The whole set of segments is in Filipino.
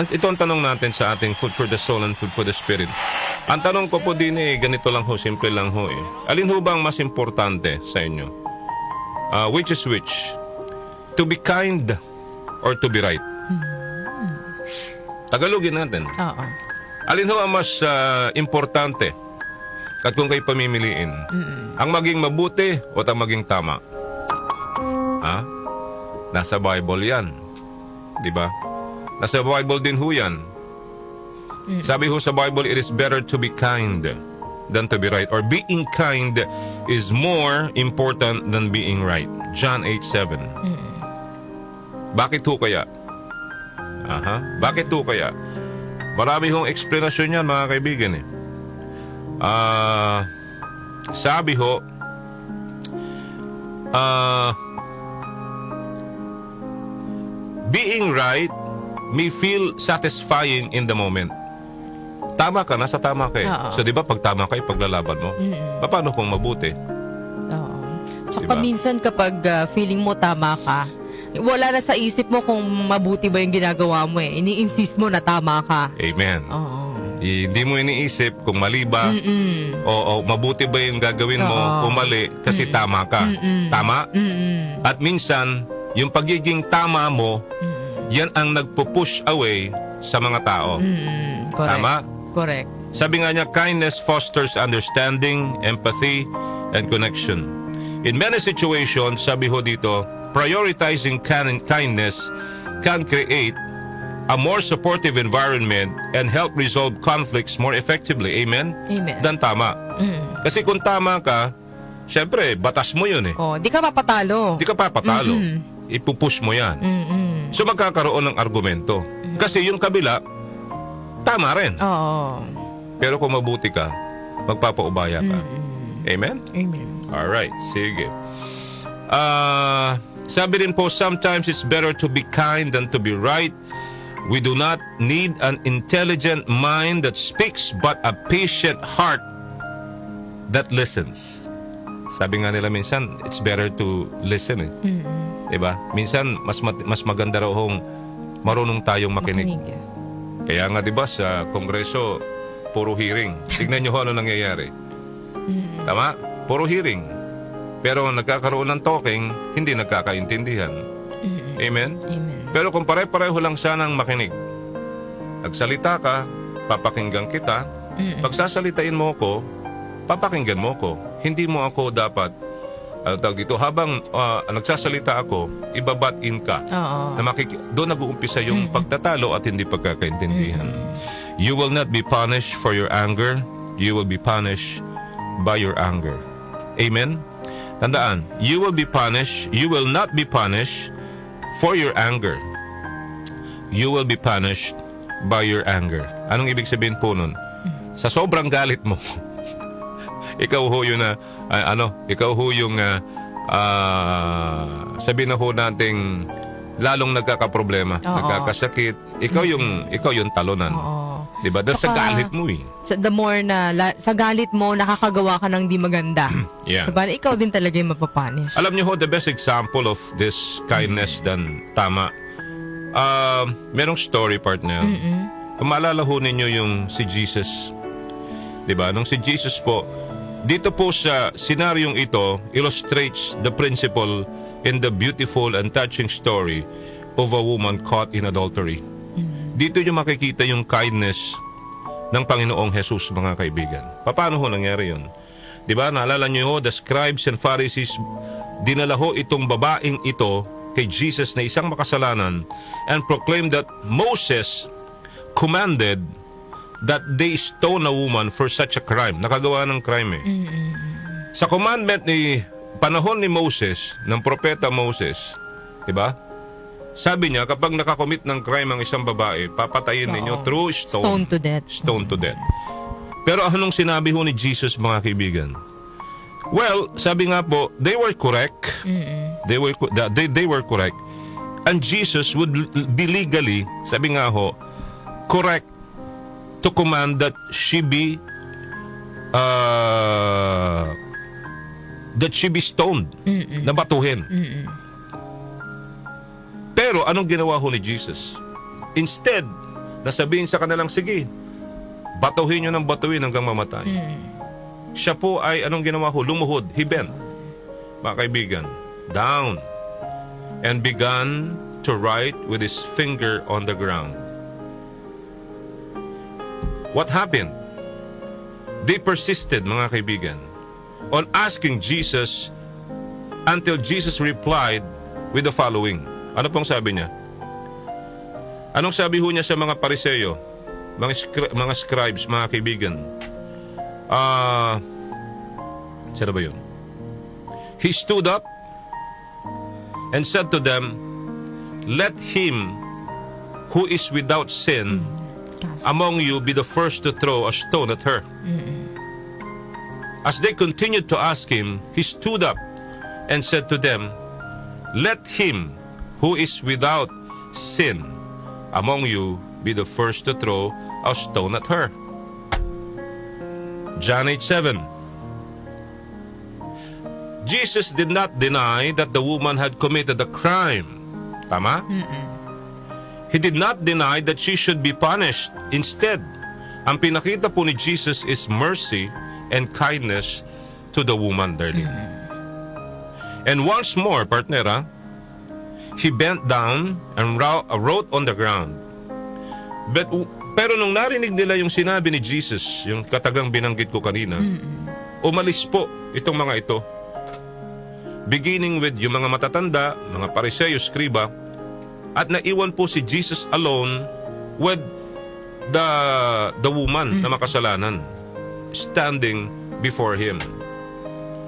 ito ang tanong natin sa ating Food for the Soul and Food for the Spirit. Ang tanong ko po din ganito lang ho, simple lang ho Alin ho ba ang mas importante sa inyo? Which is which? To be kind or to be right? Tagalogin natin. Oo. Alin ho ang mas importante? At kung kayo pamimiliin, ang maging mabuti o ang maging tama? Nasa Bible yan. Diba? Nasa Bible din ho yan. Sabi ho sa Bible, it is better to be kind than to be right. Or being kind is more important than being right. John 8:7. Bakit ho kaya? Bakit ho kaya? Marami hong eksplanasyon yan, mga kaibigan sabi ho, being right may feel satisfying in the moment. Tama ka, nasa tama ka So di ba pag tama ka, paglalaban mo? Paano kung mabuti? Oo. Tsaka Diba? minsan kapag feeling mo tama ka, wala na sa isip mo kung mabuti ba yung ginagawa mo Ini-insist mo na tama ka. Amen. Oo. Hindi mo iniisip kung mali ba o mabuti ba yung gagawin mo kung mali kasi tama ka. Tama? At minsan, yung pagiging tama mo, yan ang nagpo-push away sa mga tao. Correct. Tama? Correct. Sabi nga niya, kindness fosters understanding, empathy, and connection. In many situations, sabi ho dito, prioritizing kindness can create a more supportive environment and help resolve conflicts more effectively. Amen? Amen. Dan tama. Kasi kung tama ka, syempre, batas mo yun Di ka mapatalo. Di ka papatalo. Ipupush mo yan. So magkakaroon ng argumento. Kasi yung kabila, tama rin. Oo. Pero kung mabuti ka, magpapaubaya ka. Amen? Amen. Alright, sige. Sabi rin po, sometimes it's better to be kind than to be right. We do not need an intelligent mind that speaks, but a patient heart that listens. Sabi nga nila minsan, it's better to listen Diba? Minsan, mas maganda raw hong marunong tayong makinig. Kaya nga diba sa Kongreso, puro hearing. Tignan nyo ano nangyayari. Tama? Puro hearing. Pero nagkakaroon ng talking, hindi nagkakaintindihan. Amen? Amen. Pero kung pare-pareho lang sanang makinig, nagsalita ka, papakinggan kita, pagsasalitain mo ko, papakinggan mo ko. Hindi mo ako dapat, habang nagsasalita ako, ibabatin ka. Na doon nag-uumpisa yung pagtatalo at hindi pagkakaintindihan. You will not be punished for your anger. You will be punished by your anger. Amen? Tandaan, you will be punished. You will not be punished for your anger. You will be punished by your anger. Anong ibig sabihin po nun? Sa sobrang galit mo, ikaw ho yun ikaw ho yung sabihin na ho nating lalong nagkakaproblema, nagkakasakit. Ikaw yung talunan. Diba? Dahil sa galit mo The more na sa galit mo, nakakagawa ka ng di maganda. Yeah. So, parang ikaw din talaga yung mapapunish. Alam niyo ho, the best example of this kindness than tama. Merong story, partner. Kung maalala ho ninyo yung si Jesus. Diba? Nung si Jesus po, dito po sa senaryong ito, illustrates the principle in the beautiful and touching story of a woman caught in adultery. Dito nyo makikita yung kindness ng Panginoong Jesus, mga kaibigan. Paano ho nangyari yun? Diba? Naalala nyo ho, the scribes and Pharisees, dinala ho itong babaeng ito kay Jesus na isang makasalanan and proclaimed that Moses commanded that they stone a woman for such a crime. Nakagawa ng crime Sa commandment ni panahon ni Moses, ng propeta Moses, diba? Sabi niya, kapag nakakomit ng crime ang isang babae, papatayin ninyo through stone. Stone to death. Stone to death. Pero anong sinabi ho ni Jesus, mga kaibigan? Well, sabi nga po, they were correct. They were correct. And Jesus would be legally, sabi nga ho, correct to command that she be stoned, na batuhin. Pero anong ginawa ho ni Jesus? Instead nasabihin sa kanilang, sige, batuhin nyo ng batuhin hanggang mamatay. Siya po ay, anong ginawa ho? Lumuhod. He bent. Mga kaibigan, down. And began to write with his finger on the ground. What happened? They persisted, mga kaibigan, on asking Jesus until Jesus replied with the following. Ano pong sabi niya? Anong sabi ho niya sa mga Pariseo, mga scribes, mga kaibigan? Sino ba yun? He stood up and said to them, "Let him who is without sin among you be the first to throw a stone at her." As they continued to ask him, he stood up and said to them, "Let him who is without sin among you be the first to throw a stone at her." John 8:7. Jesus did not deny that the woman had committed a crime. Tama? He did not deny that she should be punished. Instead, ang pinakita po ni Jesus is mercy and kindness to the woman, darling. And once more, partner, he bent down and wrote on the ground. Pero nung narinig nila yung sinabi ni Jesus, yung katagang binanggit ko kanina, umalis po itong mga ito. Beginning with yung mga matatanda, mga Pariseo, Skriba, at naiwan po si Jesus alone with the woman na makasalanan, standing before him.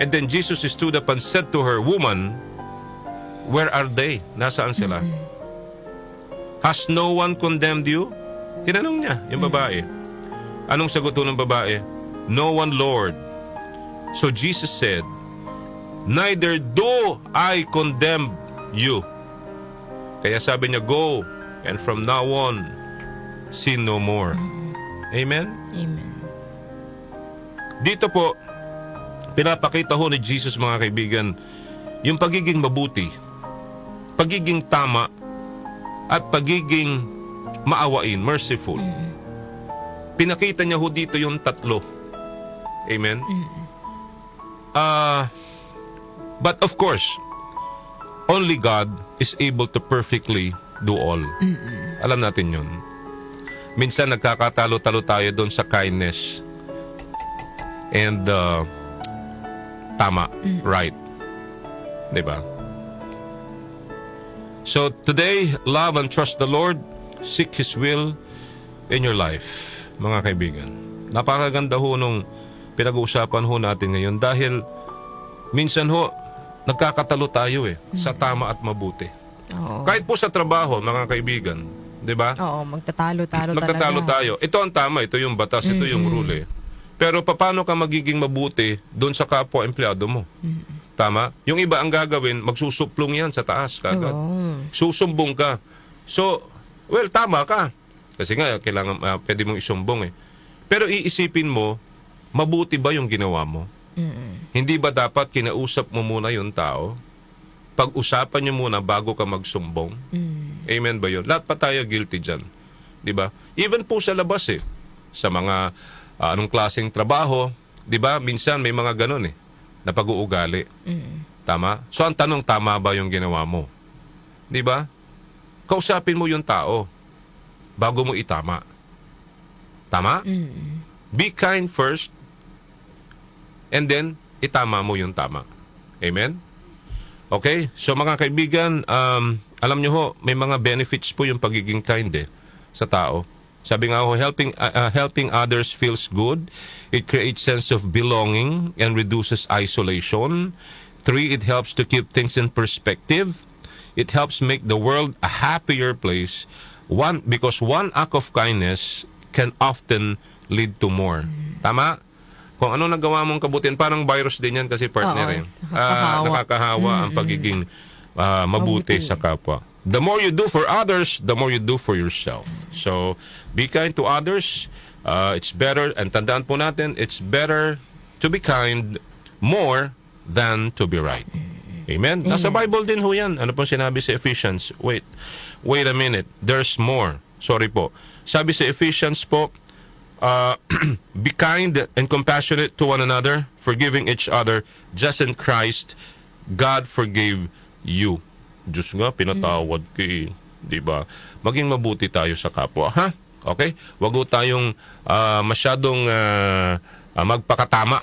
And then Jesus stood up and said to her, "Woman, where are they?" Nasaan sila? "Has no one condemned you?" Tinanong niya yung babae. Anong sagot ng babae? "No one, Lord." So Jesus said, "Neither do I condemn you." Kaya sabi niya, "Go, and from now on, sin no more." Amen? Amen. Dito po, pinapakita ho ni Jesus, mga kaibigan, yung pagiging mabuti, pagiging tama, at pagiging maawain, merciful. Pinakita niya ho dito yung tatlo. Amen? But of course, only God is able to perfectly do all. Alam natin yun. Minsan nagkakatalo-talo tayo doon sa kindness and tama, right. Diba? So today, love and trust the Lord. Seek His will in your life, mga kaibigan. Napakaganda ho nung pinag-uusapan ho natin ngayon dahil minsan ho, nagkakatalo tayo sa tama at mabuti. Oo. Kahit po sa trabaho, mga kaibigan, di ba? Oo, magtatalo-talo Magtatalo talaga. tayo. Ito ang tama, ito yung batas, ito yung rule. Pero paano ka magiging mabuti doon sa kapwa-empleyado mo? Tama? Yung iba ang gagawin, magsusuplong yan sa taas kagad. Oo. Susumbong ka. So, well, tama ka. Kasi nga, kailangan, pwede mong isumbong Pero iisipin mo, mabuti ba yung ginawa mo? Hindi ba dapat kinausap mo muna yung tao? Pag-usapan nyo muna bago ka magsumbong? Amen ba yun? Lahat pa tayo guilty dyan. Di ba? Even po sa labas sa mga anong klaseng trabaho, di ba? Minsan may mga ganun na pag-uugali. Tama? So ang tanong, tama ba yung ginawa mo? Di ba? Kausapin mo yung tao bago mo itama. Tama? Be kind first and then itama mo yung tama. Amen? Okay? So mga kaibigan, alam nyo ho, may mga benefits po yung pagiging kind sa tao. Sabi nga ho, helping others feels good. It creates sense of belonging and reduces isolation. 3, it helps to keep things in perspective. It helps make the world a happier place. Because one act of kindness can often lead to more. Tama? Kung ano nagawa mong kabutihan, parang virus din yan kasi partner. Nakakahawa ang pagiging mabuti sa kapwa. The more you do for others, the more you do for yourself. So, be kind to others. It's better, and tandaan po natin, it's better to be kind more than to be right. Amen? Nasa Bible din ho yan. Ano pong sinabi sa Ephesians? Wait a minute. There's more. Sorry po. Sabi sa Ephesians po, be kind and compassionate to one another, forgiving each other, just in Christ, God forgave you. Diyos nga, pinatawad ko eh. Diba? Maging mabuti tayo sa kapwa, ha? Okay? Wag ho tayong masyadong magpakatama